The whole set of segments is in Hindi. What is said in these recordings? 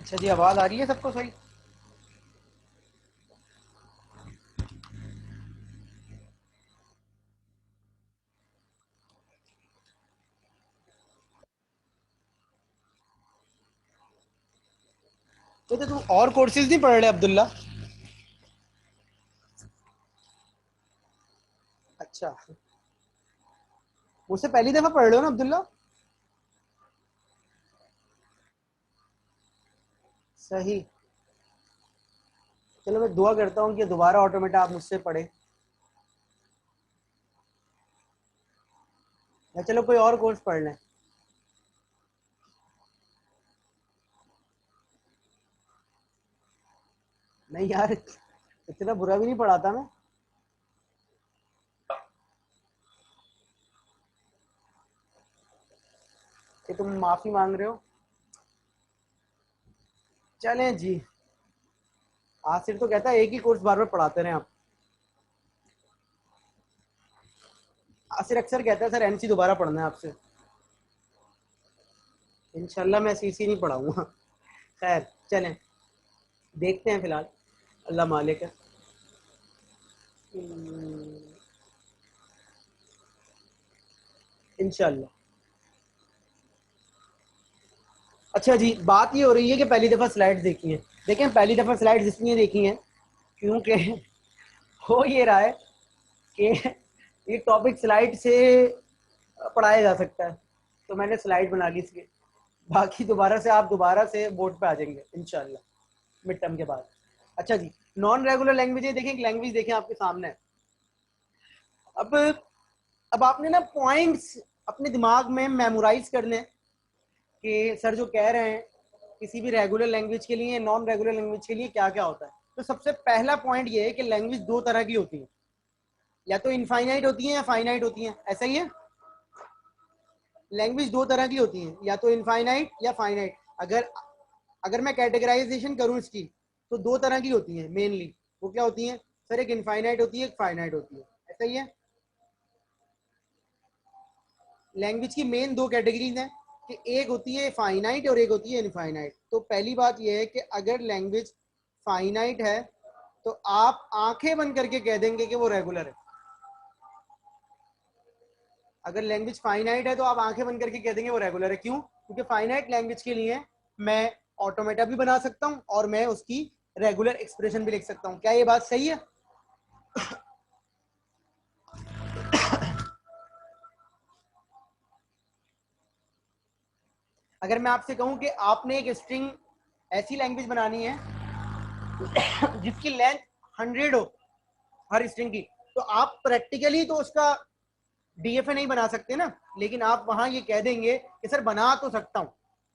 अच्छा जी, आवाज आ रही है सबको सही? तो तुम और कोर्सेज नहीं पढ़ रहे अब्दुल्ला? अच्छा, मुझसे पहली दफा पढ़ रहे हो ना अब्दुल्ला? सही। चलो मैं दुआ करता हूँ कि दोबारा ऑटोमेटा आप मुझसे पढ़े, या चलो कोई और कोर्स पढ़ लें। नहीं यार, इतना बुरा भी नहीं पढ़ाता मैं। कि तुम माफी मांग रहे हो। चलें जी। आसिर तो कहता है एक ही कोर्स बार बार पढ़ाते रहे आप। आसिर अक्सर कहता है सर एनसी दोबारा पढ़ना है आपसे। इंशाल्लाह मैं सीसी नहीं पढ़ाऊंगा। खैर चलें, देखते हैं फिलहाल। अल्लाह मालिक है। इंशाल्लाह। अच्छा जी, बात ये हो रही है कि पहली दफा स्लाइड्स देखी है। देखें, पहली दफा स्लाइड्स इसलिए देखी हैं क्योंकि हो ये रहा है कि ये टॉपिक स्लाइड से पढ़ाया जा सकता है, तो मैंने स्लाइड बना ली इसकी। बाकी दोबारा से आप दोबारा से बोर्ड पे आ जाएंगे इंशाल्लाह मिड टर्म के बाद। अच्छा जी, नॉन रेगुलर लैंग्वेज देखें, एक लैंग्वेज देखें आपके सामने। अब अब आपने ना पॉइंट्स अपने दिमाग में मेमोराइज करने कि सर जो कह रहे हैं किसी भी रेगुलर लैंग्वेज के लिए, नॉन रेगुलर लैंग्वेज के लिए क्या क्या होता है। तो सबसे पहला पॉइंट ये है कि लैंग्वेज दो तरह की होती है, या तो इनफाइनाइट होती है या फाइनाइट होती है। ऐसा ही है, लैंग्वेज दो तरह की होती है, या तो इनफाइनाइट या फाइनाइट। अगर अगर मैं कैटेगराइजेशन करूं इसकी, तो दो तरह की होती है मेनली। वो क्या होती है सर? एक इनफाइनाइट होती है, एक फाइनाइट होती है। ऐसा ही है, लैंग्वेज की मेन दो कैटेगरीज हैं कि एक होती है फाइनाइट और एक होती है इनफाइनाइट। तो पहली बात यह है कि अगर लैंग्वेज फाइनाइट है तो आप आंखें बंद करके कह देंगे कि वो रेगुलर है। अगर लैंग्वेज फाइनाइट है तो आप आंखें बंद करके कह देंगे वो रेगुलर है। क्यों? क्योंकि फाइनाइट लैंग्वेज के लिए मैं ऑटोमेटा भी बना सकता हूं और मैं उसकी रेगुलर एक्सप्रेशन भी लिख सकता हूं। क्या ये बात सही है? अगर मैं आपसे कहूं कि आपने एक स्ट्रिंग ऐसी लैंग्वेज बनानी है जिसकी लेंथ 100 हो हर स्ट्रिंग की, तो आप प्रैक्टिकली तो उसका डीएफए नहीं बना सकते ना, लेकिन आप वहां ये कह देंगे कि सर बना तो सकता हूं।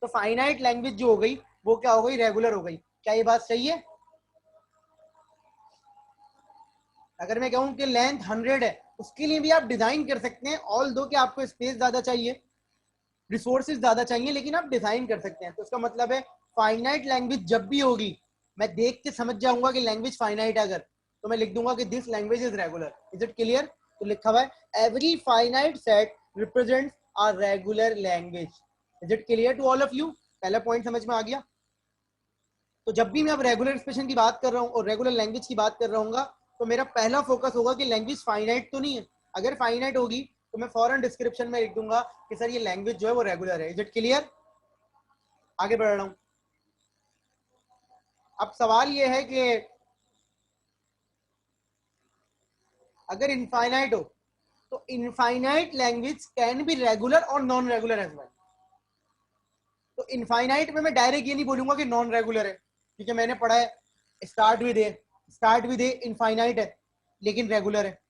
तो फाइनाइट लैंग्वेज जो हो गई वो क्या हो गई? रेगुलर हो गई। क्या ये बात सही है? अगर मैं कहूं कि लेंथ 100 है, उसके लिए भी आप डिजाइन कर सकते हैं। ऑल दो कि आपको स्पेस ज्यादा चाहिए, रिसोर्सेज ज्यादा चाहिए, लेकिन आप डिजाइन कर सकते हैं। तो इसका मतलब है फाइनाइट लैंग्वेज जब भी होगी, मैं देख के समझ जाऊंगा कि लैंग्वेज फाइनाइट है अगर, तो मैं लिख दूंगा कि this language is regular. Is it clear? तो लिखा हुआ है every finite set represents a regular language. Is it clear to all of you? पहला पॉइंट समझ में आ गया? तो जब भी मैं अब रेगुलर एक्सप्रेशन की बात कर रहा हूँ और रेगुलर लैंग्वेज की बात कर रहा हूँ, तो मेरा पहला फोकस होगा कि लैंग्वेज फाइनाइट तो नहीं है। अगर फाइनाइट होगी तो मैं फॉरन डिस्क्रिप्शन में लिख दूंगा कि सर ये लैंग्वेज जो है वो रेगुलर है। Is it clear? आगे बढ़ रहा हूँ। अब सवाल ये है कि अगर इनफाइनाइट हो तो infinite language can be regular और नॉन रेगुलर एज वेल। तो इनफाइनाइट में मैं डायरेक्ट ये नहीं बोलूंगा कि नॉन रेगुलर है, क्योंकि मैंने पढ़ा है स्टार्ट विद ए इनफाइनाइट है लेकिन रेगुलर है।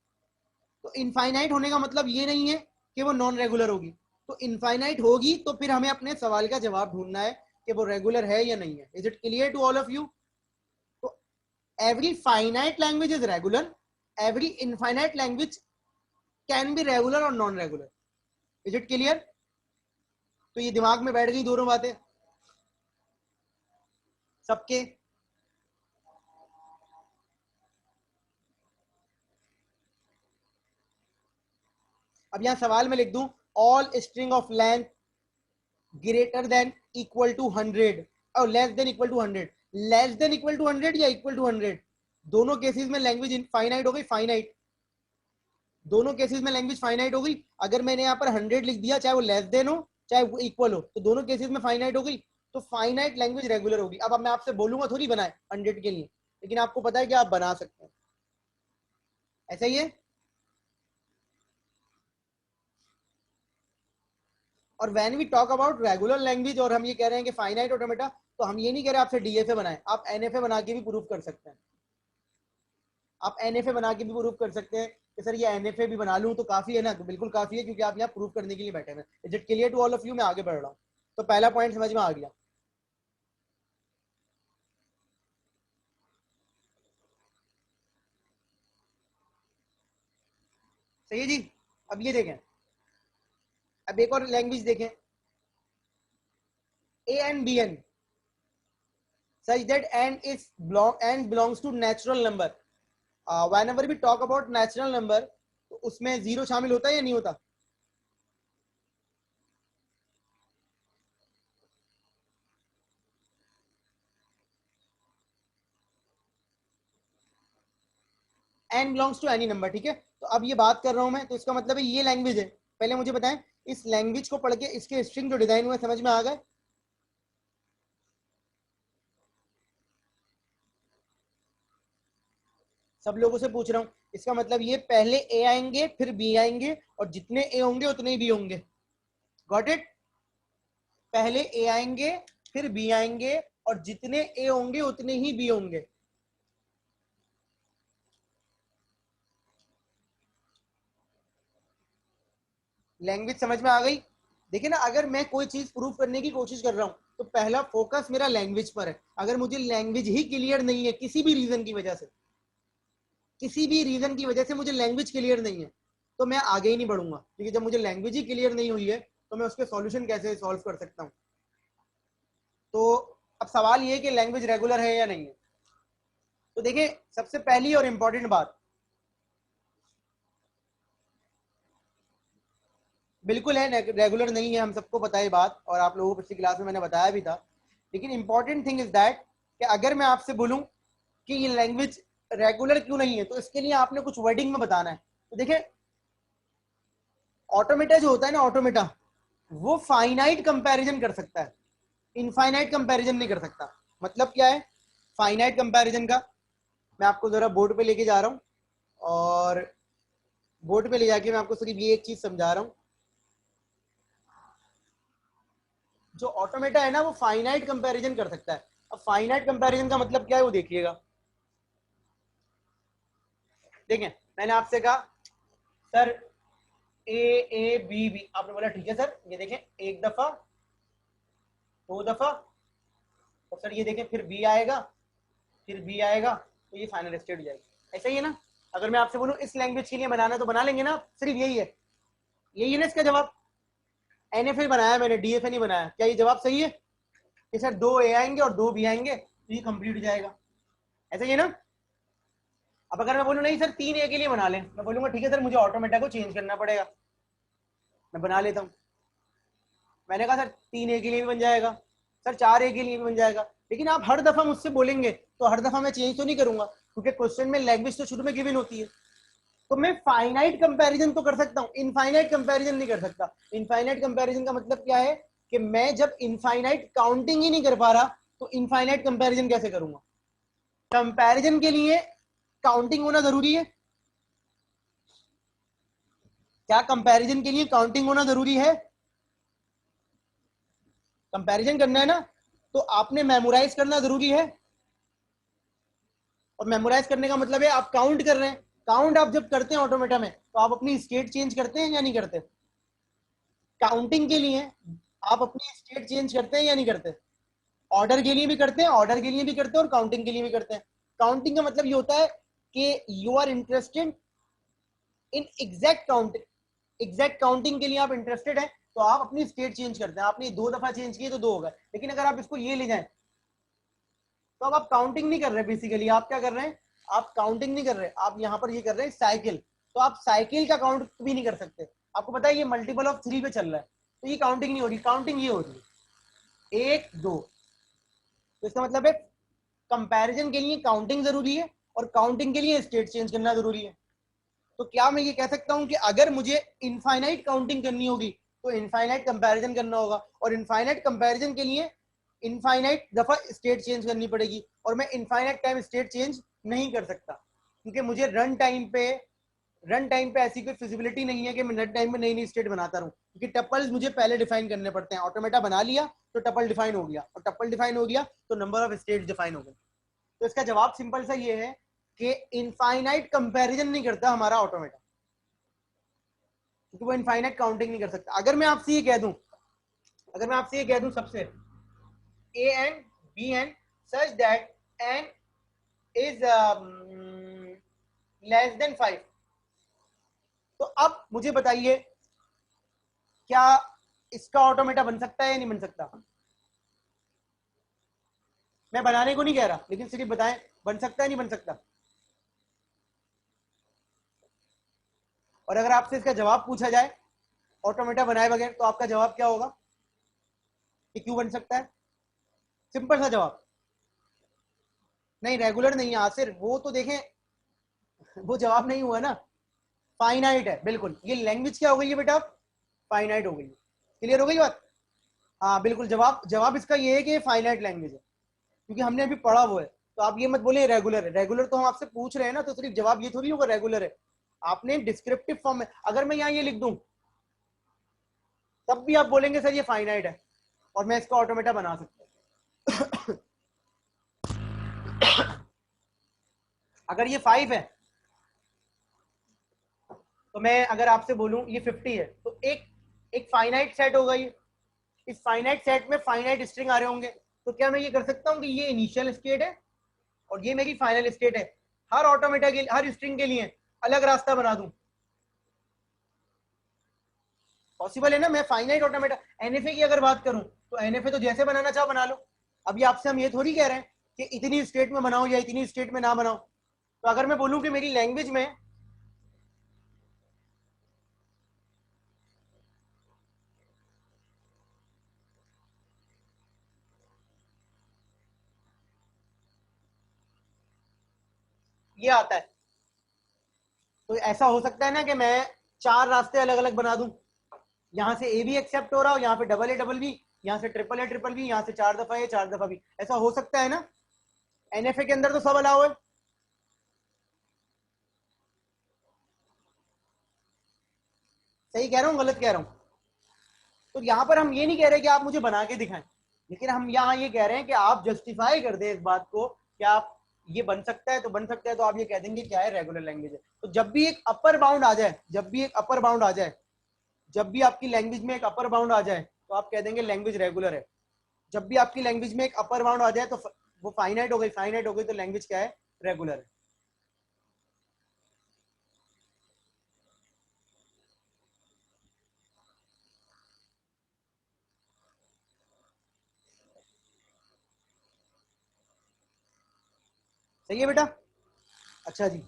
तो इनफाइनाइट होने का मतलब ये नहीं है कि वो नॉन रेगुलर होगी। तो इनफाइनाइट होगी तो फिर हमें अपने सवाल का जवाब ढूंढना है कि वो रेगुलर है या नहीं है। Is it clear to all of you? तो every finite language is regular, every infinite language can be regular और non regular. Is it clear? तो ये दिमाग में बैठ गई दोनों बातें सबके। अब यहां सवाल में लिख दूं all string of length greater than equal to 100 और less than equal to 100, less than equal to 100 या इक्वल टू 100, दोनों केसेस में लैंग्वेज इनफाइनाइट हो गई, फाइनाइट, दोनों केसेस में लैंग्वेज फाइनाइट हो गई। अगर मैंने यहाँ पर 100 लिख दिया, चाहे वो लेस देन हो चाहे वो इक्वल हो, तो दोनों केसेस में फाइनाइट हो गई, तो फाइनाइट लैंग्वेज रेगुलर होगी। अब मैं आपसे बोलूंगा थोड़ी बनाए 100 के लिए, लेकिन आपको पता है कि आप बना सकते हैं, ऐसा ही है। और when we talk about regular language और हम ये कह रहे हैं कि फाइनाइट ऑटोमेटा, तो हम ये नहीं कह रहे आपसे डीएफए बनाए, आप एनएफए बना के भी प्रूव कर सकते हैं, आप एनएफए बना के भी प्रूव कर सकते हैं कि सर ये एनएफए भी बना लूं तो काफी है ना, तो बिल्कुल काफी है, क्योंकि आप यहाँ प्रूव करने के लिए बैठे हैं। Is it clear to all of you? मैं आगे बढ़ रहा हूँ, तो पहला पॉइंट समझ में आ गया। सही है जी। अब ये देखें, अब एक और लैंग्वेज देखें, a and b n, such that n belongs to natural number. Whenever we talk about natural number, तो उसमें जीरो शामिल होता है या नहीं होता? n belongs to any number, ठीक है। तो अब ये बात कर रहा हूं मैं, तो इसका मतलब है ये लैंग्वेज है। पहले मुझे बताएं, इस लैंग्वेज को पढ़ के इसके स्ट्रिंग जो डिजाइन हुए समझ में आ गए? सब लोगों से पूछ रहा हूं, इसका मतलब ये पहले ए आएंगे फिर बी आएंगे, और जितने ए होंगे उतने ही बी होंगे। Got it? पहले ए आएंगे फिर बी आएंगे, और जितने ए होंगे उतने ही बी होंगे। लैंग्वेज समझ में आ गई? देखिए ना, अगर मैं कोई चीज प्रूव करने की कोशिश कर रहा हूं, तो पहला फोकस मेरा लैंग्वेज पर है। अगर मुझे लैंग्वेज ही क्लियर नहीं है, किसी भी रीजन की वजह से, किसी भी रीजन की वजह से मुझे लैंग्वेज क्लियर नहीं है, तो मैं आगे ही नहीं बढ़ूंगा, क्योंकि जब मुझे लैंग्वेज ही क्लियर नहीं हुई है, तो मैं उसके सॉल्यूशन कैसे सॉल्व कर सकता हूं? तो अब सवाल ये है कि लैंग्वेज रेगुलर है या नहीं है। तो देखिए, सबसे पहली और इंपॉर्टेंट बात, बिल्कुल है रेगुलर नहीं है, हम सबको पता है बात, और आप लोगों को पिछली क्लास में मैंने बताया भी था। लेकिन इंपॉर्टेंट थिंग इज दैट कि अगर मैं आपसे बोलूं कि ये लैंग्वेज रेगुलर क्यों नहीं है, तो इसके लिए आपने कुछ वर्डिंग में बताना है। तो देखिए, ऑटोमेटा जो होता है ना, ऑटोमेटा वो फाइनाइट कंपैरिजन कर सकता है, इनफाइनाइट कंपैरिजन नहीं कर सकता। मतलब क्या है फाइनाइट कंपैरिजन का? मैं आपको जरा बोर्ड पे लेके जा रहा हूं, और बोर्ड पे ले जाके मैं आपको सिर्फ ये एक चीज समझा रहा हूं। जो ऑटोमेटा है ना, वो फाइनाइट कंपैरिजन कर सकता है। अब फाइनाइट कंपैरिजन का मतलब क्या है वो देखिएगा। देखें, मैंने आपसे कहा sir a a b b, आपने बोला ठीक है सर, ये देखें एक दफा, दो दफा, और सर ये देखें फिर बी आएगा, फिर बी आएगा, तो ये फाइनल स्टेट हो जाएगी। ऐसा ही है ना? अगर मैं आपसे बोलूं इस लैंग्वेज के लिए बनाना, तो बना लेंगे ना? सिर्फ यही है, यही है ना इसका जवाब? एनएफए बनाया मैंने, डीएफए नहीं बनाया। क्या ये जवाब सही है कि सर दो ए आएंगे और दो बी आएंगे, तो ये कंप्लीट हो जाएगा? ऐसा ही है ना? अब अगर मैं बोलूं नहीं सर तीन ए के लिए बना लें, मैं बोलूंगा ठीक है सर, मुझे ऑटोमेटा को चेंज करना पड़ेगा, मैं बना लेता हूँ। मैंने कहा सर तीन ए के लिए भी बन जाएगा, सर चार ए के लिए भी बन जाएगा। लेकिन आप हर दफा मुझसे बोलेंगे, तो हर दफा मैं चेंज तो नहीं करूंगा, क्योंकि क्वेश्चन में लैंग्वेज तो शुरू में गिवन होती है। तो मैं फाइनाइट कंपैरिजन तो कर सकता हूँ, इनफाइनाइट कंपैरिजन नहीं कर सकता। इनफाइनाइट कंपैरिजन का मतलब क्या है कि मैं जब इनफाइनाइट काउंटिंग ही नहीं कर पा रहा, तो इनफाइनाइट कंपैरिजन कैसे करूंगा? कंपैरिजन के लिए काउंटिंग होना जरूरी है। क्या कंपैरिजन के लिए काउंटिंग होना जरूरी है? कंपैरिजन करना है ना, तो आपने मेमोराइज करना जरूरी है। और मेमोराइज करने का मतलब है आप काउंट कर रहे हैं। काउंट आप जब करते हैं ऑटोमेटा में, तो आप अपनी स्टेट चेंज करते हैं या नहीं करते? काउंटिंग के लिए आप अपनी स्टेट चेंज करते हैं या नहीं करते? ऑर्डर के लिए भी करते हैं, ऑर्डर के लिए भी करते हैं, और काउंटिंग के लिए भी करते हैं। काउंटिंग का मतलब ये होता है कि you are interested in exact counting, exact counting के लिए आप इंटरेस्टेड है, तो आप अपनी स्टेट चेंज करते हैं। आपने दो दफा चेंज किए तो दो हो गए। लेकिन अगर आप इसको ये ले जाएं, तो अब आप काउंटिंग नहीं कर रहे, बेसिकली आप क्या कर रहे हैं? आप काउंटिंग नहीं कर रहे, आप यहाँ पर ये कर रहे हैं साइकिल। तो आप साइकिल का काउंट भी नहीं कर सकते। आपको पता है ये मल्टीपल ऑफ 3 पे चल रहा है, तो ये काउंटिंग नहीं हो रही, काउंटिंग ये हो रही है 1 2। तो इसका मतलब है कंपैरिजन के लिए काउंटिंग जरूरी है और काउंटिंग के लिए स्टेट चेंज करना जरूरी है। तो क्या मैं ये कह सकता हूं कि अगर मुझे इनफाइनाइट काउंटिंग करनी होगी तो इनफाइनाइट कंपैरिजन करना होगा, और इनफाइनाइट कंपैरिजन के लिए इनफाइनाइट दफा स्टेट चेंज करनी पड़ेगी, और मैं इनफाइनाइट टाइम स्टेट चेंज नहीं कर सकता क्योंकि मुझे रन टाइम पे ऐसी कोई फिजिबिलिटी नहीं है कि मैं रन टाइम में नई नई स्टेट बनाता रहूं, क्योंकि टपल्स मुझे पहले डिफाइन करने पड़ते हैं। ऑटोमेटा बना लिया तो टपल डिफाइन हो गया, और टपल डिफाइन हो गया तो नंबर ऑफ स्टेट डिफाइन हो गए। तो इसका जवाब सिंपल सा ये है कि इनफाइनाइट कंपैरिजन नहीं करता हमारा ऑटोमेटा, क्योंकि वो इनफाइनाइट काउंटिंग नहीं कर सकता। अगर मैं आपसे ये कह दूं सबसे a and b and such that n is less than 5, तो अब मुझे बताइए क्या इसका ऑटोमेटा बन सकता है या नहीं बन सकता? मैं बनाने को नहीं कह रहा, लेकिन सिर्फ बताएं बन सकता है नहीं बन सकता। और अगर आपसे इसका जवाब पूछा जाए ऑटोमेटा बनाए बगैर, तो आपका जवाब क्या होगा कि क्यों बन सकता है? सिंपल सा जवाब, नहीं रेगुलर नहीं है आसिर, वो तो देखें, वो जवाब नहीं हुआ ना, फाइनाइट है बिल्कुल। ये लैंग्वेज क्या हो गई है बेटा? फाइनाइट हो गई। क्लियर हो गई बात? हाँ बिल्कुल, जवाब जवाब इसका ये है कि फाइनाइट लैंग्वेज है, क्योंकि हमने अभी पढ़ा वो है। तो आप ये मत बोले रेगुलर है, रेगुलर तो हम आपसे पूछ रहे हैं ना, तो सिर्फ जवाब ये थोड़ी होगा रेगुलर है। आपने डिस्क्रिप्टिव फॉर्म में, अगर मैं यहाँ ये लिख दूं तब भी आप बोलेंगे सर ये फाइनाइट है और मैं इसका ऑटोमेटा बना सकता हूँ। अगर ये 5 है तो मैं अगर आपसे बोलूं ये 50 है, तो एक एक फाइनाइट सेट होगा ये। इस फाइनाइट सेट में फाइनाइट स्ट्रिंग आ रहे होंगे, तो क्या मैं ये कर सकता हूँ कि ये इनिशियल स्टेट है और ये मेरी फाइनल स्टेट है, हर ऑटोमेटा के हर स्ट्रिंग के लिए अलग रास्ता बना दूं? पॉसिबल है ना। मैं फाइनाइट ऑटोमेटा एनएफए की अगर बात करूं तो एनएफए तो जैसे बनाना चाहो बना लो। अभी आपसे हम ये थोड़ी कह रहे हैं कि इतनी स्टेट में बनाओ या इतनी स्टेट में ना बनाओ। तो अगर मैं बोलूं कि मेरी लैंग्वेज में ये आता है, तो ऐसा हो सकता है ना कि मैं 4 रास्ते अलग अलग बना दूं। यहाँ से ए भी एक्सेप्ट हो रहा हो, यहाँ पे डबल बी, यहाँ से ट्रिपल बी, यहाँ से 4 दफा ए 4 दफा बी, ऐसा हो सकता है ना। एनएफए के अंदर तो सब अलाउ है। सही कह रहा हूँ गलत कह रहा हूँ? तो यहाँ पर हम ये नहीं कह रहे कि आप मुझे बना के दिखाएं, लेकिन हम यहाँ ये कह रहे हैं कि आप जस्टिफाई कर दे इस बात को कि आप ये बन सकता है तो बन सकता है, तो आप ये कह देंगे क्या है रेगुलर लैंग्वेज है। तो जब भी एक अपर बाउंड आ जाए, जब भी आपकी लैंग्वेज में एक अपर बाउंड आ जाए तो आप कह देंगे लैंग्वेज रेगुलर है। जब भी आपकी लैंग्वेज में एक अपर बाउंड आ जाए तो वो फाइनाइट हो गई तो लैंग्वेज क्या है? रेगुलर है। सही है बेटा? अच्छा जी,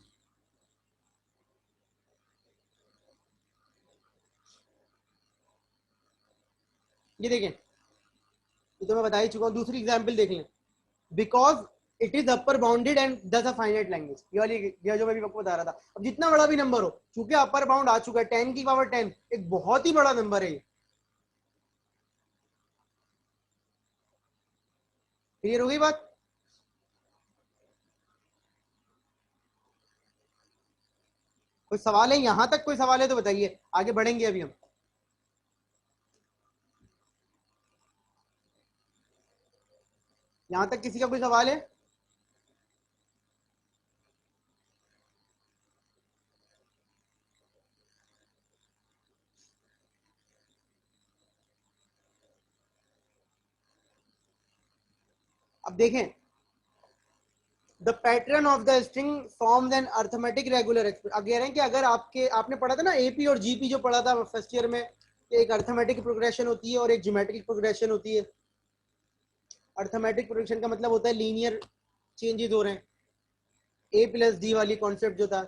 ये देखें, ये तो मैं बता ही चुका हूँ। दूसरी एग्जाम्पल देख लें, because it is upper bounded and दस अ फाइनाइट लैंग्वेज। ये वाली ये जो मैं भी आपको बता रहा था। अब जितना बड़ा भी नंबर हो, चूंकि अपर बाउंड आ चुका है, 10 की पावर 10 एक बहुत ही बड़ा नंबर है ये। क्लियर हो गई बात? कोई सवाल है यहां तक? कोई सवाल है तो बताइए, आगे बढ़ेंगे अभी हम। यहां तक किसी का कोई सवाल है? अब देखें, the pattern of the string forms an arithmetic regular expression. अब कह रहे हैं कि अगर आपने पढ़ा था ना एपी और जीपी जो पढ़ा था फर्स्ट ईयर में, कि एक अर्थमेटिक प्रोग्रेशन होती है और एक ज्योमेट्रिक प्रोग्रेशन होती है। अर्थमेटिक प्रोग्रेशन का मतलब होता है लीनियर चेंजेस हो रहे हैं, ए प्लस डी वाली कॉन्सेप्ट जो था।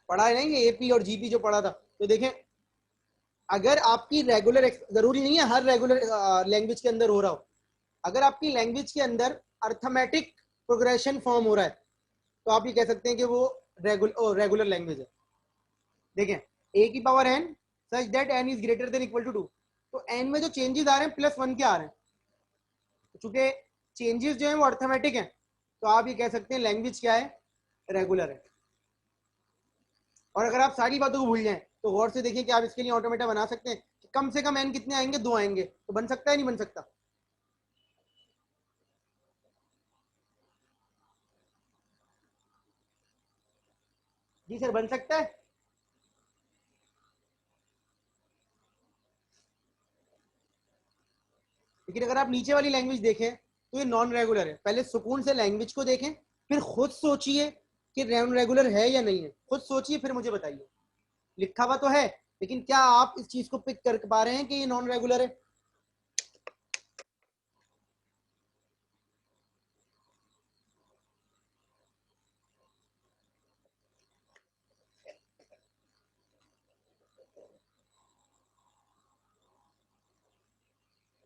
पढ़ा है ना ये एपी और जीपी जो पढ़ा था? तो देखें, अगर आपकी रेगुलर, जरूरी नहीं है हर रेगुलर लैंग्वेज के अंदर हो रहा हो, अगर आपकी लैंग्वेज के अंदर अर्थमेटिक प्रोग्रेशन फॉर्म हो रहा है तो आप ये कह सकते हैं कि वो रेगुलर लैंग्वेज है। देखें, a की power n such that n is greater than equal to 2, तो n में जो चेंजेस आ रहे हैं +1 के आ रहे हैं, चूंकि चेंजेस जो है वो अर्थमेटिक है, तो आप ये कह सकते हैं लैंग्वेज क्या है, रेगुलर है। और अगर आप सारी बातों को भूल जाएं तो गौर से देखिए कि आप इसके लिए ऑटोमेटा बना सकते हैं कि कम से कम n कितने आएंगे, 2 आएंगे, तो बन सकता है नहीं बन सकता? जी सर, बन सकता है। लेकिन अगर आप नीचे वाली लैंग्वेज देखें तो ये नॉन रेगुलर है। पहले सुकून से लैंग्वेज को देखें, फिर खुद सोचिए कि नॉन रेगुलर है या नहीं है, खुद सोचिए फिर मुझे बताइए। लिखा हुआ तो है, लेकिन क्या आप इस चीज को पिक कर पा रहे हैं कि ये नॉन रेगुलर है?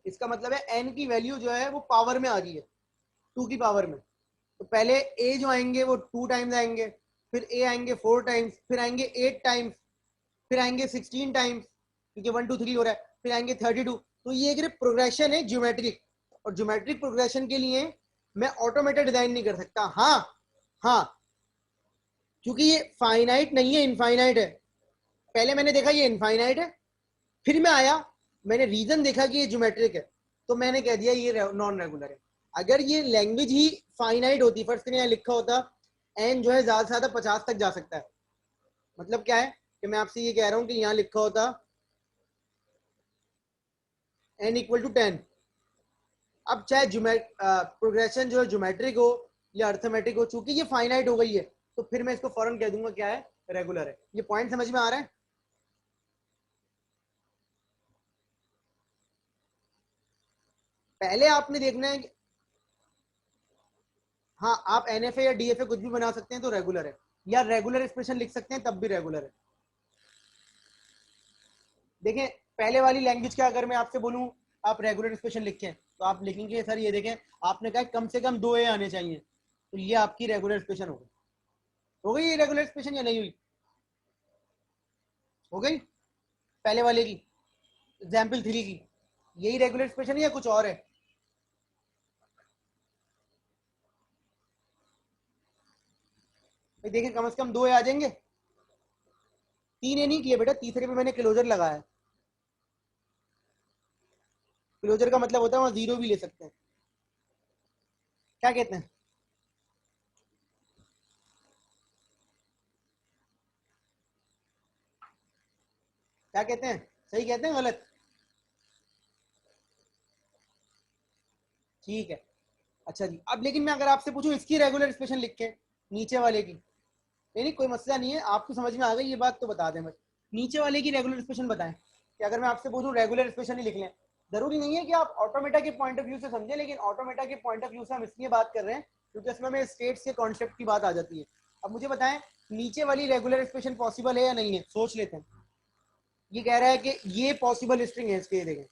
इसका मतलब है एन की वैल्यू जो है वो पावर में आ रही है, 2 की पावर में। तो पहले ए जो आएंगे वो 2 टाइम्स आएंगे, फिर ए आएंगे 4 टाइम्स, फिर आएंगे 8 टाइम्स, फिर आएंगे 16 टाइम्स, क्योंकि 1 2 3 हो रहा है, फिर आएंगे 32। तो ये एक प्रोग्रेशन है ज्योमेट्रिक, और ज्योमेट्रिक प्रोग्रेशन के लिए मैं ऑटोमेटेड डिजाइन नहीं कर सकता। हाँ, हाँ, क्योंकि ये फाइनाइट नहीं है, इनफाइनाइट है। पहले मैंने देखा ये इनफाइनाइट है, फिर मैं आया, मैंने रीजन देखा कि ये ज्योमेट्रिक है, तो मैंने कह दिया ये नॉन रेगुलर है। अगर ये लैंग्वेज ही फाइनाइट होती, फर्स्ट ने यहाँ लिखा होता एन जो है ज्यादा से ज्यादा 50 तक जा सकता है, मतलब क्या है कि मैं आपसे ये कह रहा हूं कि यहाँ लिखा होता एन इक्वल टू 10। अब चाहे प्रोग्रेशन जो है ज्योमेट्रिक हो या अर्थमेटिक हो, चूंकि ये फाइनाइट हो गई है, तो फिर मैं इसको फौरन कह दूंगा क्या है, रेगुलर है। ये पॉइंट समझ में आ रहा है? पहले आपने देखना है हाँ, आप एनएफए या डीएफए कुछ भी बना सकते हैं तो रेगुलर है, या रेगुलर एक्सप्रेशन लिख सकते हैं तब भी रेगुलर है। देखें, पहले वाली लैंग्वेज का अगर मैं आपसे बोलूं आप रेगुलर एक्सप्रेशन लिखें, तो आप लिखेंगे सर ये देखें, आपने कहा कम से कम 2 ए आने चाहिए, तो ये आपकी रेगुलर एक्सप्रेशन हो गई ये रेगुलर एक्सप्रेशन या नहीं हुई? हो गई पहले वाले की, एग्जाम्पल 3 की। यही रेगुलर एक्सप्रेशन है या कुछ और है? भाई देखें, कम से कम 2 ए आ जाएंगे। 3 ए नहीं किए बेटा, तीसरे पे मैंने क्लोजर लगाया। क्लोजर का मतलब होता है वहां 0 भी ले सकते हैं। क्या कहते हैं? क्या कहते हैं? सही कहते हैं गलत? ठीक है। अच्छा जी, अब लेकिन मैं अगर आपसे पूछूं इसकी रेगुलर एक्सप्रेशन लिख के, नीचे वाले की, नहीं नहीं कोई मसला नहीं है, आपको समझ में आ गई ये बात तो बता दें बस। नीचे वाले की रेगुलर एक्सप्रेशन बताएं कि अगर मैं आपसे पूछूं रेगुलर एक्सप्रेशन ही लिख लें। जरूरी नहीं है कि आप ऑटोमेटा के पॉइंट ऑफ व्यू से समझे, लेकिन ऑटोमेटा के पॉइंट ऑफ व्यू से हम इसलिए बात कर रहे हैं क्योंकि इसमें में स्टेट्स के कॉन्सेप्ट की बात आ जाती है। अब मुझे बताएं, नीचे वाली रेगुलर एक्सप्रेशन पॉसिबल है या नहीं है, सोच लेते हैं। ये कह रहा है कि ये पॉसिबल स्ट्रिंग है इसके, देखें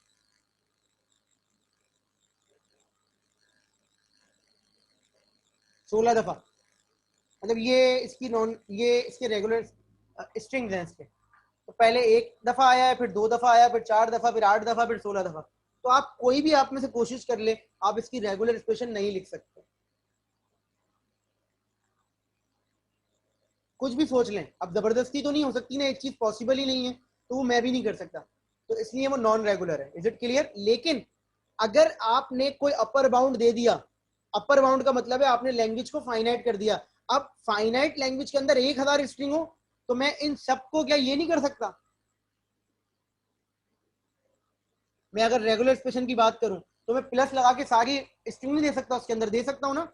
16 दफा, मतलब ये इसकी नॉन, ये इसके रेगुलर स्ट्रिंग्स हैं इसके। तो पहले 1 दफा आया है, फिर 2 दफा आया, फिर 4 दफा, फिर 8 दफा, फिर 16 दफा। तो आप कोई भी आप में से कोशिश कर ले, आप इसकी रेगुलर एक्सप्रेशन नहीं लिख सकते। कुछ भी सोच लें, अब जबरदस्ती तो नहीं हो सकती ना, एक चीज पॉसिबल ही नहीं है तो वो मैं भी नहीं कर सकता, तो इसलिए वो नॉन रेगुलर है। Is it clear? लेकिन अगर आपने कोई अपर बाउंड दे दिया, अपर बाउंड का मतलब है आपने लैंग्वेज को फाइनाइट कर दिया। अब फाइनाइट लैंग्वेज के अंदर 1000 स्ट्रिंग हो, तो मैं इन सबको क्या ये नहीं कर सकता? मैं अगर रेगुलर एक्सप्रेशन की बात करूं तो मैं प्लस लगा के सारी स्ट्रिंग नहीं दे सकता, उसके अंदर दे सकता हूं ना,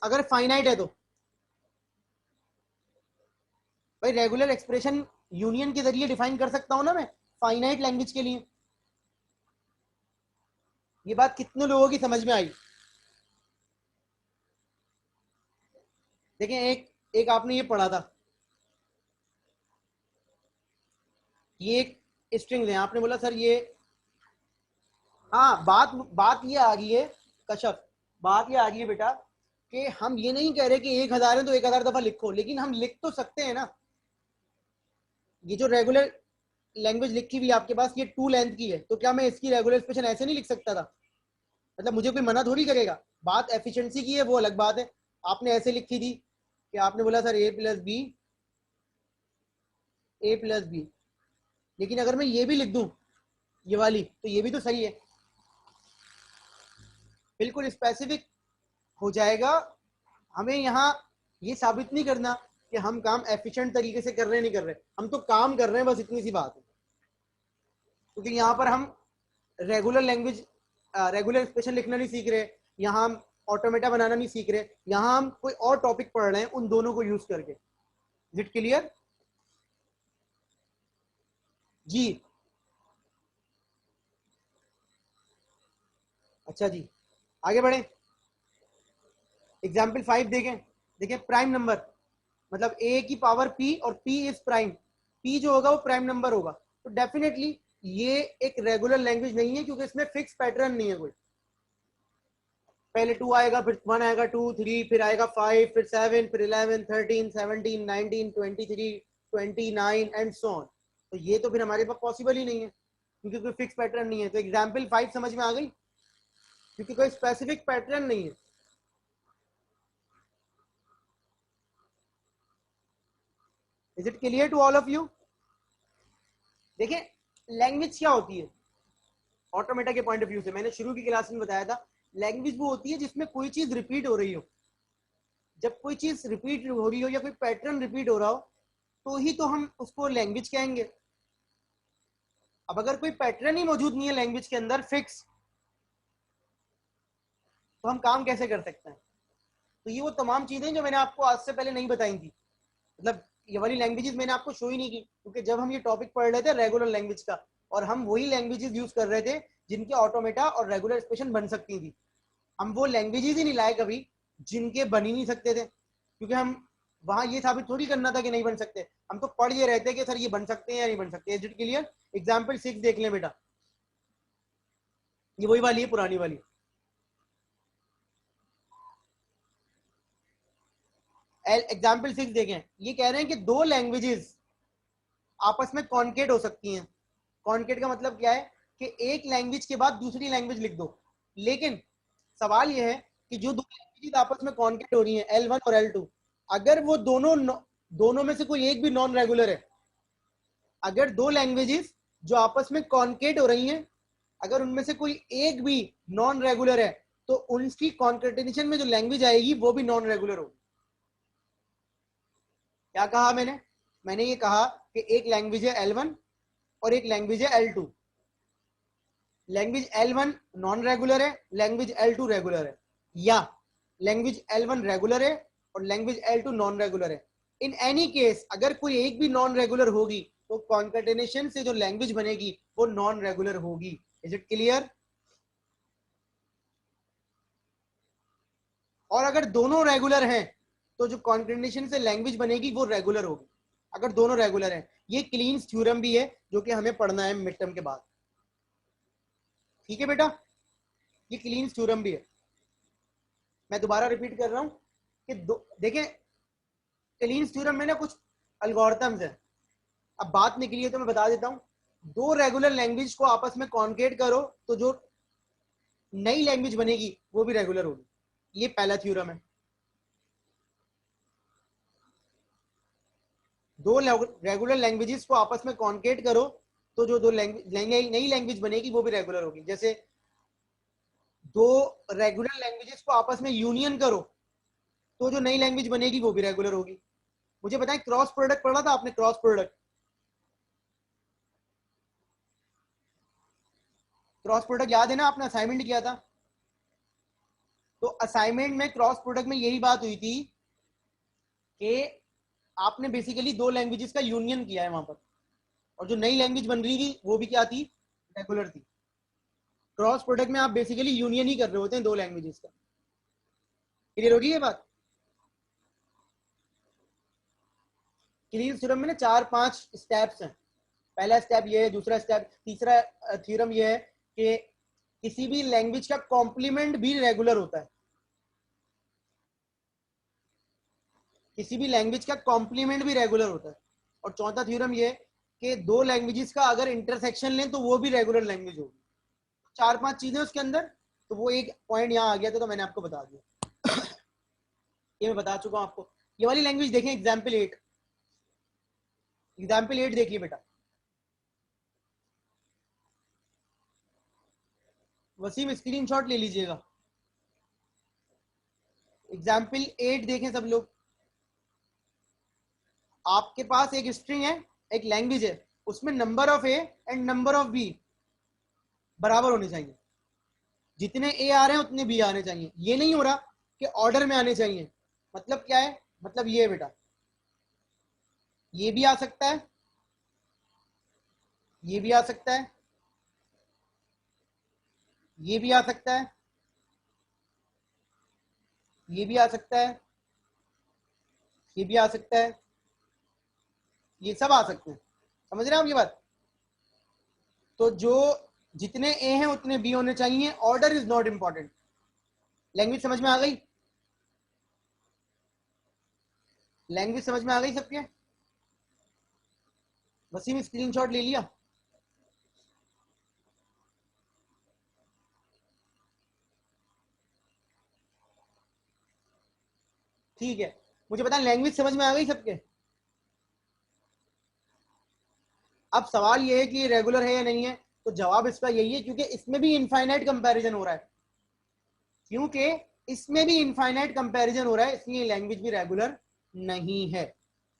अगर फाइनाइट है तो। भाई रेगुलर एक्सप्रेशन यूनियन के जरिए डिफाइन कर सकता हूं ना मैं, फाइनाइट लैंग्वेज के लिए। ये बात कितने लोगों की समझ में आई? देखें, एक एक आपने ये पढ़ा था, ये एक स्ट्रिंग्स हैं। आपने बोला सर ये, हाँ, बात बात ये आ गई है कश्यप, बात ये आ गई है बेटा कि हम ये नहीं कह रहे कि 1000 है तो 1000 दफा लिखो, लेकिन हम लिख तो सकते हैं ना। ये जो रेगुलर लैंग्वेज लिखी हुई आपके पास, ये 2 लेंथ की है, तो क्या मैं इसकी रेगुलर एक्सप्रेशन ऐसे नहीं लिख सकता था? मतलब मुझे कोई मना थोड़ी करेगा। बात एफिशिएंसी की है, वो अलग बात है। आपने ऐसे लिखी थी कि आपने बोला सर a+b, लेकिन अगर मैं ये भी लिख दूं ये वाली, तो ये भी तो सही है, बिल्कुल स्पेसिफिक हो जाएगा। हमें यहाँ ये साबित नहीं करना कि हम काम एफिशिएंट तरीके से कर रहे हैं, नहीं कर रहे, हम तो काम कर रहे हैं, बस इतनी सी बात है। क्योंकि यहाँ पर हम रेगुलर लैंग्वेज, रेगुलर एक्सप्रेशन लिखना नहीं सीख रहे, यहाँ हम ऑटोमेटा बनाना नहीं सीख रहे, यहाँ हम कोई और टॉपिक पढ़ रहे हैं उन दोनों को यूज करके। Is it clear? जी, अच्छा जी, आगे बढ़े। एग्जाम्पल 5 देखें। देखें, प्राइम नंबर मतलब a की पावर p और p इज प्राइम, p जो होगा वो प्राइम नंबर होगा, तो डेफिनेटली ये एक रेगुलर लैंग्वेज नहीं है, क्योंकि इसमें फिक्स पैटर्न नहीं है कोई। पहले 2 आएगा, फिर 1 आएगा, 2 3, फिर आएगा 5, फिर 7, फिर 11, 13, 17, 19, 23, 29 एंड सो ऑन। तो ये तो फिर हमारे पास पॉसिबल ही नहीं है, क्योंकि कोई फिक्स पैटर्न नहीं है। तो एग्जाम्पल 5 समझ में आ गई, क्योंकि कोई स्पेसिफिक पैटर्न नहीं है। Is it clear to all of you? देखिए, लैंग्वेज क्या होती है ऑटोमेटा के पॉइंट ऑफ व्यू से, मैंने शुरू की क्लास में बताया था, लैंग्वेज वो होती है जिसमें कोई चीज रिपीट हो रही हो। जब कोई चीज रिपीट हो रही हो या कोई पैटर्न रिपीट हो रहा हो, तो ही तो हम उसको लैंग्वेज कहेंगे। अब अगर कोई पैटर्न ही मौजूद नहीं है लैंग्वेज के अंदर फिक्स, तो हम काम कैसे कर सकते हैं? तो ये वो तमाम चीजें जो मैंने आपको आज से पहले नहीं बताई थी, मतलब ये वाली लैंग्वेजेस मैंने आपको शो ही नहीं की, क्योंकि जब हम ये टॉपिक पढ़ रहे थे रेगुलर लैंग्वेज का, और हम वही लैंग्वेजेस यूज कर रहे थे जिनके ऑटोमेटा और रेगुलर एक्सप्रेशन बन सकती थी। हम वो लैंग्वेजेस ही नहीं लाए कभी जिनके बन ही नहीं सकते थे, क्योंकि हम वहां ये साबित थोड़ी करना था कि नहीं बन सकते, हम तो पढ़ ये रहते कि सर ये बन सकते हैं या नहीं बन सकते। Is it clear? एग्जाम्पल 6 देख लें बेटा, ये वही वाली है, पुरानी वाली। एग्जाम्पल 6 देखें, ये कह रहे हैं कि 2 लैंग्वेजेस आपस में कॉन्केट हो सकती हैं। कॉन्केट का मतलब क्या है कि एक लैंग्वेज के बाद दूसरी लैंग्वेज लिख दो, लेकिन सवाल यह है कि जो 2 लैंग्वेजेस आपस में कॉन्केट हो रही हैं, L1 और L2, अगर वो दोनों में से कोई एक भी नॉन रेगुलर है, अगर 2 लैंग्वेजेस जो आपस में कॉन्केट हो रही हैं, अगर उनमें से कोई एक भी नॉन रेगुलर है, तो उनकी कॉन्केटेनेशन में जो लैंग्वेज आएगी वो भी नॉन रेगुलर होगी। क्या कहा मैंने? मैंने ये कहा कि एक लैंग्वेज है L1 और एक लैंग्वेज है L2। Language L1 non regular है, लैंग्वेज L2 रेगुलर है, या लैंग्वेज L1 रेगुलर है और लैंग्वेज L2 नॉन रेगुलर है। इन एनी केस अगर कोई एक भी नॉन रेगुलर होगी, तो कॉन्केटेनेशन से जो लैंग्वेज बनेगी वो नॉन रेगुलर होगी। Is it clear? और अगर दोनों रेगुलर हैं, तो जो कॉन्केटेनेशन से लैंग्वेज बनेगी वो रेगुलर होगी, अगर दोनों रेगुलर हैं। ये क्लीन्स थ्योरम भी है जो कि हमें पढ़ना है मिड टर्म के बाद। ठीक है बेटा, ये क्लीन्स थ्योरम भी है। मैं दोबारा रिपीट कर रहा हूं कि देखें, क्लीन्स थ्योरम में ना कुछ एल्गोरिथम्स है। अब बात निकली है तो मैं बता देता हूं। 2 रेगुलर लैंग्वेज को आपस में कॉन्केट करो, तो जो नई लैंग्वेज बनेगी वो भी रेगुलर होगी। ये पहला थ्योरम है। 2 रेगुलर लैंग्वेजेस को आपस में कॉन्केट करो, तो जो नई लैंग्वेज बनेगी वो भी रेगुलर होगी। जैसे 2 रेगुलर लैंग्वेजेस को आपस में यूनियन करो, तो जो नई लैंग्वेज बनेगी वो भी रेगुलर होगी। मुझे बताएं, क्रॉस प्रोडक्ट पढ़ा था आपने? क्रॉस प्रोडक्ट, क्रॉस प्रोडक्ट याद है ना? आपने असाइनमेंट किया था। तो असाइनमेंट में क्रॉस प्रोडक्ट में यही बात हुई थी कि आपने बेसिकली 2 लैंग्वेजेस का यूनियन किया है वहां पर, और जो नई लैंग्वेज बन रही थी वो भी क्या थी? रेगुलर थी। क्रॉस प्रोडक्ट में आप बेसिकली यूनियन ही कर रहे होते हैं 2 लैंग्वेजेस का। क्लियर होगी ये बात? क्लियर थ्योरम में ना 4-5 स्टेप्स हैं। पहला स्टेप ये है। दूसरा स्टेप, तीसरा थ्योरम ये है कि किसी भी लैंग्वेज का कॉम्प्लीमेंट भी रेगुलर होता है। किसी भी लैंग्वेज का कॉम्प्लीमेंट भी रेगुलर होता है। और चौथा थ्योरम ये कि दो लैंग्वेजेस का अगर इंटरसेक्शन लें तो वो भी रेगुलर लैंग्वेज होगी। 4-5 चीजें उसके अंदर, तो वो एक पॉइंट यहाँ आ गया था तो मैंने आपको बता दिया। ये मैं बता चुका हूं आपको। ये वाली लैंग्वेज देखें, एग्जाम्पल 8। एग्जाम्पल 8 देखिए बेटा। वसीम स्क्रीनशॉट ले लीजिएगा। एग्जाम्पल 8 देखें सब लोग। आपके पास एक स्ट्रिंग है, एक लैंग्वेज है, उसमें number of a and number of b बराबर होने चाहिए। जितने ए आ रहे हैं उतने बी आने चाहिए। ये नहीं हो रहा कि ऑर्डर में आने चाहिए। मतलब क्या है? मतलब ये है बेटा, ये भी आ सकता है, ये भी आ सकता है, ये भी आ सकता है, ये भी आ सकता है, ये भी आ सकता है, ये सब आ सकते हैं। समझ रहे हैं आप ये बात? तो जो जितने ए हैं उतने बी होने चाहिए। Order is not important. Language समझ में आ गई? लैंग्वेज समझ में आ गई सबके? वसीम स्क्रीनशॉट ले लिया? ठीक है, मुझे पता, लैंग्वेज समझ में आ गई सबके? अब सवाल ये है कि रेगुलर है या नहीं है, तो जवाब इसका यही है, क्योंकि इसमें भी इनफाइनाइट कंपैरिजन हो रहा है। क्योंकि इसमें भी इनफाइनाइट कंपैरिजन हो रहा है, इसलिए लैंग्वेज भी रेगुलर नहीं है।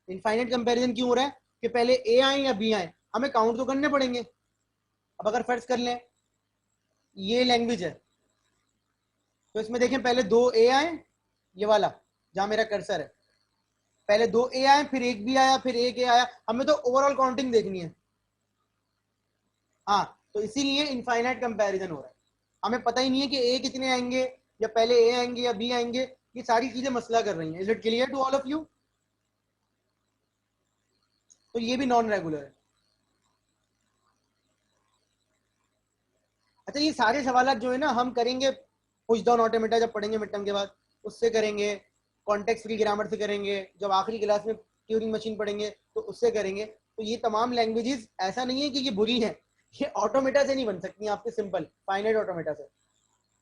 इनफाइनाइट कंपैरिजन क्यों हो रहा है? कि पहले ए आए या बी आए, हमें काउंट तो करने पड़ेंगे। अब अगर फर्ज कर लें ये लैंग्वेज है, तो इसमें देखें पहले 2 ए आए, ये वाला जहां मेरा कर्सर है, पहले 2 ए आए, फिर एक बी आया, फिर एक ए आया। हमें तो ओवरऑल काउंटिंग देखनी है। हाँ, तो इसीलिए इनफाइनाइट कंपैरिजन हो रहा है। हमें पता ही नहीं है कि ए कितने आएंगे, या पहले ए आएंगे या बी आएंगे। ये सारी चीजें मसला कर रही हैं। Is it clear to all of you? तो ये भी नॉन रेगुलर है। अच्छा, ये सारे सवाल जो है ना हम करेंगे पुश डाउन ऑटोमेटा जब पढ़ेंगे मिड टर्म के बाद, उससे करेंगे। कॉन्टेक्स्ट फ्री ग्रामर से करेंगे। जब आखिरी क्लास में ट्यूरिंग मशीन पढ़ेंगे तो उससे करेंगे। तो ये तमाम लैंग्वेजेस, ऐसा नहीं है कि ये बुरी है, ये ऑटोमेटा से नहीं बन सकती आपके, सिंपल फाइनाइट ऑटोमेटा से।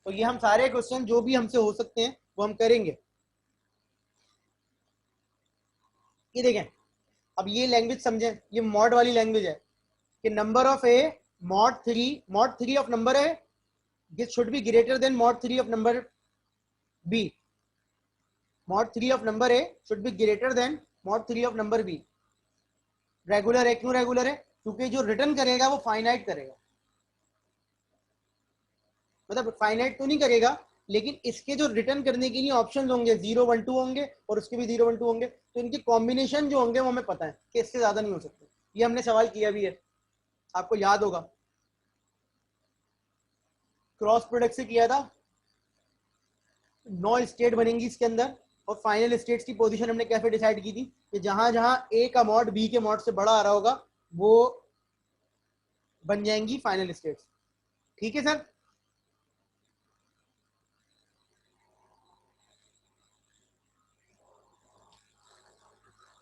तो ये हम सारे क्वेश्चन जो भी हमसे हो सकते हैं वो हम करेंगे। ये देखें, अब ये लैंग्वेज समझें, ये मॉड वाली लैंग्वेज है कि number of A mod 3 of number है, this should be greater than mod 3 of number B. Mod 3 of number A should be greater than mod 3 of number B. Regular है। क्यों रेगुलर है? क्योंकि जो रिटर्न करेगा वो फाइनाइट करेगा। मतलब फाइनाइट तो नहीं करेगा, लेकिन इसके जो रिटर्न करने के लिए ऑप्शन होंगे 0 1 2 होंगे, और उसके भी 0 1 2 होंगे, तो इनके कॉम्बिनेशन जो होंगे वो हमें पता है कि इससे ज्यादा नहीं हो सकते। ये हमने सवाल किया भी है, आपको याद होगा, क्रॉस प्रोडक्ट से किया था। 9 स्टेट बनेंगी इसके अंदर, और फाइनल स्टेट्स की पोजीशन हमने कैसे डिसाइड की थी कि जहां जहां ए का मॉड बी के मॉड से बड़ा आ रहा होगा वो बन जाएंगी फाइनल स्टेट्स। ठीक है सर?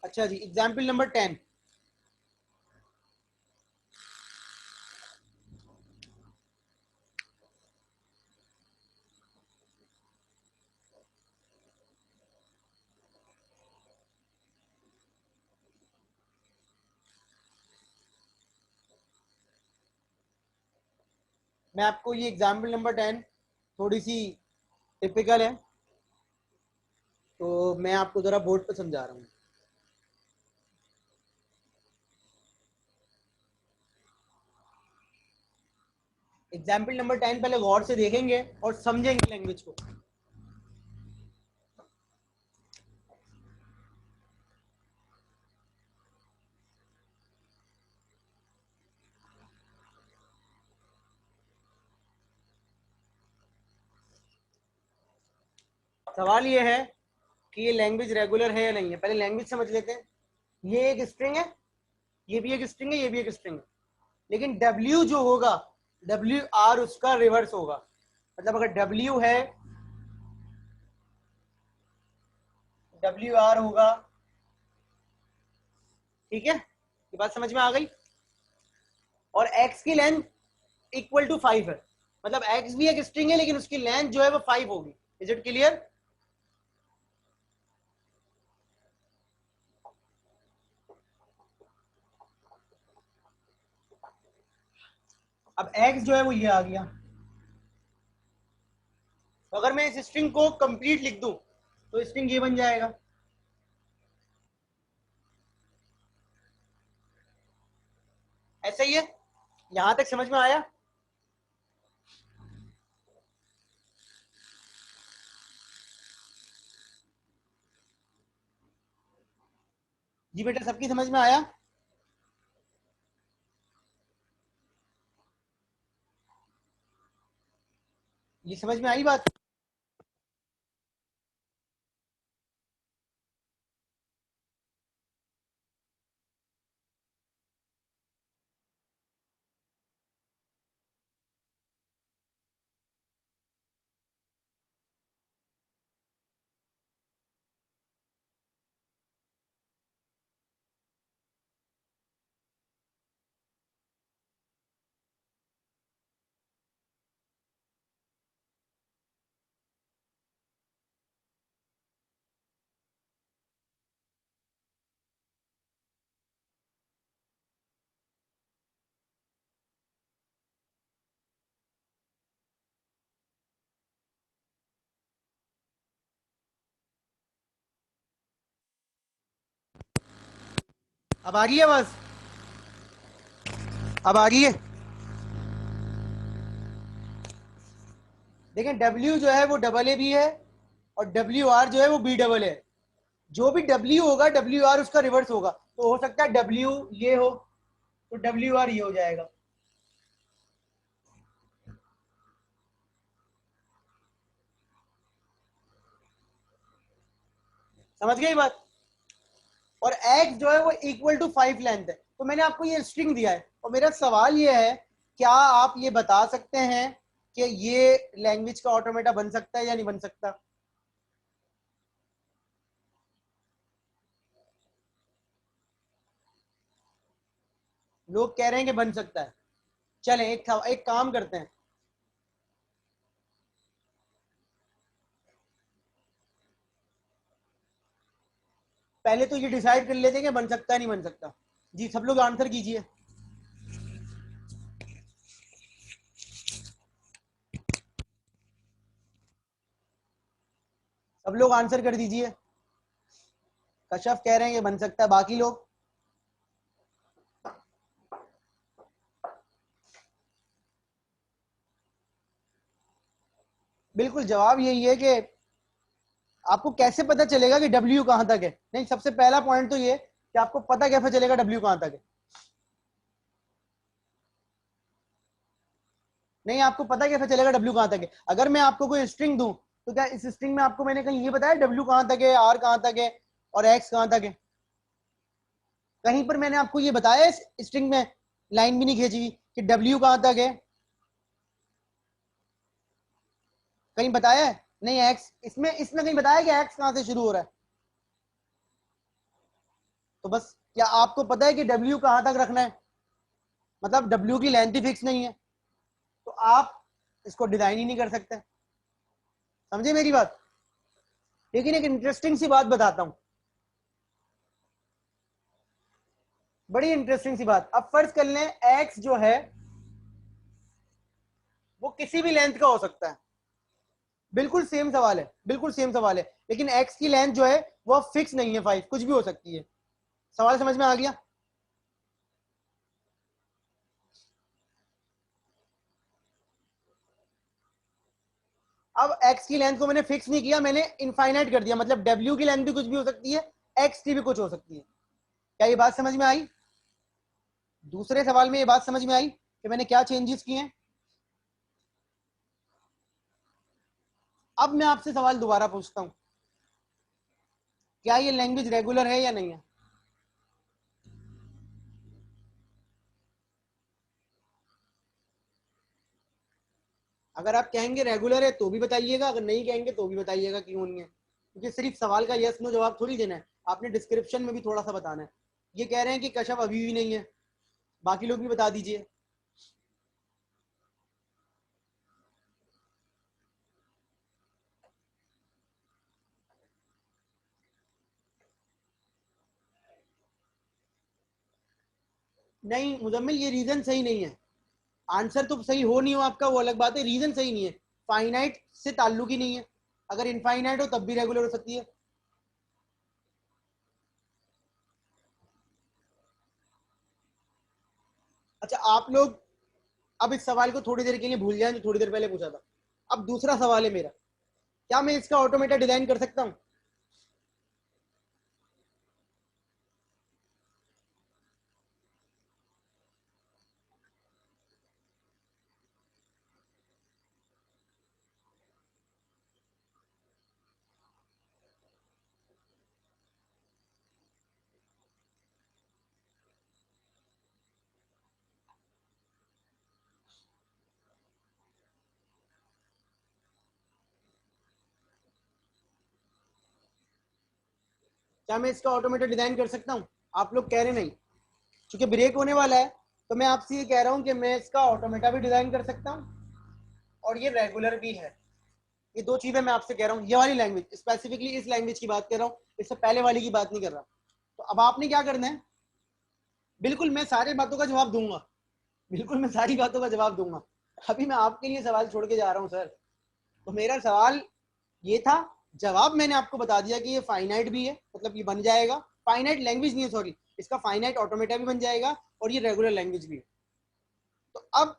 अच्छा जी, एग्जाम्पल नंबर 10। मैं आपको ये एग्जाम्पल नंबर 10 थोड़ी सी टिपिकल है, तो मैं आपको जरा बोर्ड पे समझा रहा हूँ। एग्जाम्पल नंबर 10 पहले गौर से देखेंगे और समझेंगे लैंग्वेज को। सवाल ये है कि ये लैंग्वेज रेगुलर है या नहीं है। पहले लैंग्वेज समझ लेते हैं। ये एक स्ट्रिंग है, ये भी एक स्ट्रिंग है, ये भी एक स्ट्रिंग है, लेकिन W जो होगा WR उसका रिवर्स होगा। मतलब अगर W है WR होगा, ठीक है, ये बात समझ में आ गई। और X की लेंथ इक्वल टू 5 है, मतलब X भी एक स्ट्रिंग है लेकिन उसकी लेंथ जो है वो 5 होगी। Is it clear? अब X जो है वो ये आ गया, तो अगर मैं इस स्ट्रिंग को कंप्लीट लिख दूं तो स्ट्रिंग ये बन जाएगा। ऐसा ही है, यहां तक समझ में आया? जी बेटा, सबकी समझ में आया? ये समझ में आई बात? अब आ रही है बस, अब आ रही है। देखें, W जो है वो डबल ए भी है और WR जो है वो बी डबल है। जो भी W होगा WR उसका रिवर्स होगा, तो हो सकता है W ये हो तो WR ये हो जाएगा। समझ गई बात? और X जो है वो इक्वल टू 5 लेंथ है, तो मैंने आपको ये स्ट्रिंग दिया है और मेरा सवाल ये है, क्या आप ये बता सकते हैं कि ये लैंग्वेज का ऑटोमेटा बन सकता है या नहीं बन सकता? लोग कह रहे हैं कि बन सकता है। चलें एक काम करते हैं, पहले तो ये डिसाइड कर लेते हैं कि बन सकता है नहीं बन सकता। जी सब लोग आंसर कीजिए, सब लोग आंसर कर दीजिए। कशफ कह रहे हैं कि बन सकता है, बाकी लोग? बिल्कुल, जवाब यही है कि आपको कैसे पता चलेगा कि W कहां तक है? नहीं, सबसे पहला पॉइंट तो ये कि आपको पता कैसे चलेगा W कहां तक है। नहीं, आपको पता कैसे चलेगा W कहां तक है? अगर मैं आपको कोई स्ट्रिंग दूं तो क्या इस स्ट्रिंग में आपको मैंने कहीं ये बताया W कहां तक है, R कहां तक है और X कहां तक है? कहीं पर मैंने आपको ये बताया इस स्ट्रिंग में, लाइन भी नहीं खींची हुई कि W कहां तक है? कहीं बताया है? नहीं। X इसमें इसमें कहीं बताया कि X कहां से शुरू हो रहा है? तो बस, क्या आपको पता है कि W कहां तक रखना है? मतलब W की लेंथ ही फिक्स नहीं है, तो आप इसको डिजाइन ही नहीं कर सकते। समझे मेरी बात? लेकिन एक इंटरेस्टिंग सी बात बताता हूं, बड़ी इंटरेस्टिंग सी बात। अब फर्ज कर लें X जो है वो किसी भी लेंथ का हो सकता है। बिल्कुल सेम सवाल है, बिल्कुल सेम सवाल है, लेकिन X की लेंथ जो है वो फिक्स नहीं है, 5 कुछ भी हो सकती है। सवाल समझ में आ गया? अब X की लेंथ को मैंने फिक्स नहीं किया, मैंने इनफाइनाइट कर दिया, मतलब W की लेंथ भी कुछ भी हो सकती है, X की भी कुछ हो सकती है। क्या ये बात समझ में आई? दूसरे सवाल में ये बात समझ में आई कि मैंने क्या चेंजेस किए हैं? अब मैं आपसे सवाल दोबारा पूछता हूं, क्या ये लैंग्वेज रेगुलर है या नहीं है? अगर आप कहेंगे रेगुलर है तो भी बताइएगा, अगर नहीं कहेंगे तो भी बताइएगा क्यों नहीं है, क्योंकि सिर्फ सवाल का यस नो जवाब थोड़ी देना है, आपने डिस्क्रिप्शन में भी थोड़ा सा बताना है। ये कह रहे हैं कि कश्यप अभी भी नहीं है, बाकी लोग भी बता दीजिए। नहीं मुजम्मिल, ये रीजन सही नहीं है। आंसर तो सही हो नहीं हो आपका वो अलग बात है, रीजन सही नहीं है। फाइनाइट से ताल्लुक ही नहीं है, अगर इनफाइनाइट हो तब भी रेगुलर हो सकती है। अच्छा आप लोग अब इस सवाल को थोड़ी देर के लिए भूल जाएं जो थोड़ी देर पहले पूछा था। अब दूसरा सवाल है मेरा, क्या मैं इसका ऑटोमेटा डिजाइन कर सकता हूँ? क्या मैं इसका ऑटोमेटा डिजाइन कर सकता हूँ? आप लोग कह रहे नहीं, क्योंकि ब्रेक होने वाला है तो मैं आपसे ये कह रहा हूँ कि मैं इसका ऑटोमेटा भी डिजाइन कर सकता हूँ और ये रेगुलर भी है। ये दो चीजें मैं आपसे कह रहा हूँ, ये वाली लैंग्वेज स्पेसिफिकली इस लैंग्वेज की बात कर रहा हूँ, इससे पहले वाली की बात नहीं कर रहा। तो अब आपने क्या करना है, बिल्कुल मैं सारी बातों का जवाब दूंगा, बिल्कुल मैं सारी बातों का जवाब दूंगा। अभी मैं आपके लिए सवाल छोड़ के जा रहा हूँ सर। तो मेरा सवाल ये था, जवाब मैंने आपको बता दिया कि ये फाइनाइट भी है, मतलब ये बन जाएगा। फाइनाइट लैंग्वेज नहीं है सॉरी, इसका फाइनाइट ऑटोमेटा भी बन जाएगा और ये रेगुलर लैंग्वेज भी है। तो अब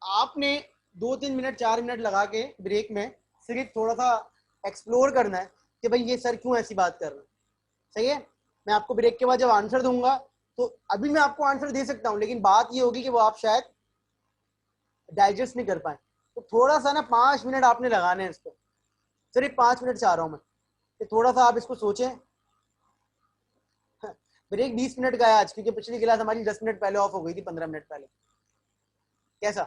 आपने 2-3 मिनट 4 मिनट लगा के ब्रेक में सिर्फ थोड़ा सा एक्सप्लोर करना है कि भाई ये सर क्यों ऐसी बात कर रहे हैं। सही है, मैं आपको ब्रेक के बाद जब आंसर दूंगा तो अभी मैं आपको आंसर दे सकता हूँ, लेकिन बात ये होगी कि वो आप शायद डाइजेस्ट नहीं कर पाए। तो थोड़ा सा ना 5 मिनट आपने लगाने हैं इसको, सिर्फ 5 मिनट चाह रहा हूँ मैं कि थोड़ा सा आप इसको सोचें। ब्रेक 20 मिनट का है आज, क्योंकि पिछली क्लास हमारी 10 मिनट पहले ऑफ हो गई थी, 15 मिनट पहले। कैसा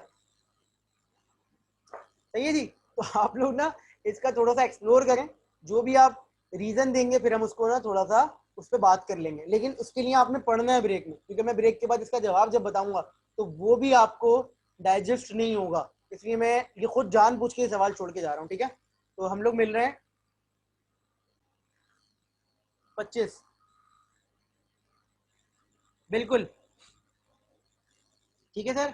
सही है जी? तो आप लोग ना इसका थोड़ा सा एक्सप्लोर करें, जो भी आप रीजन देंगे फिर हम उसको ना थोड़ा सा उस पर बात कर लेंगे, लेकिन उसके लिए आपने पढ़ना है ब्रेक में, क्योंकि मैं ब्रेक के बाद इसका जवाब जब बताऊंगा तो वो भी आपको डाइजेस्ट नहीं होगा। इसलिए मैं ये खुद जान पूछ के सवाल छोड़ के जा रहा हूँ, ठीक है? तो हम लोग मिल रहे हैं 25। बिल्कुल ठीक है सर।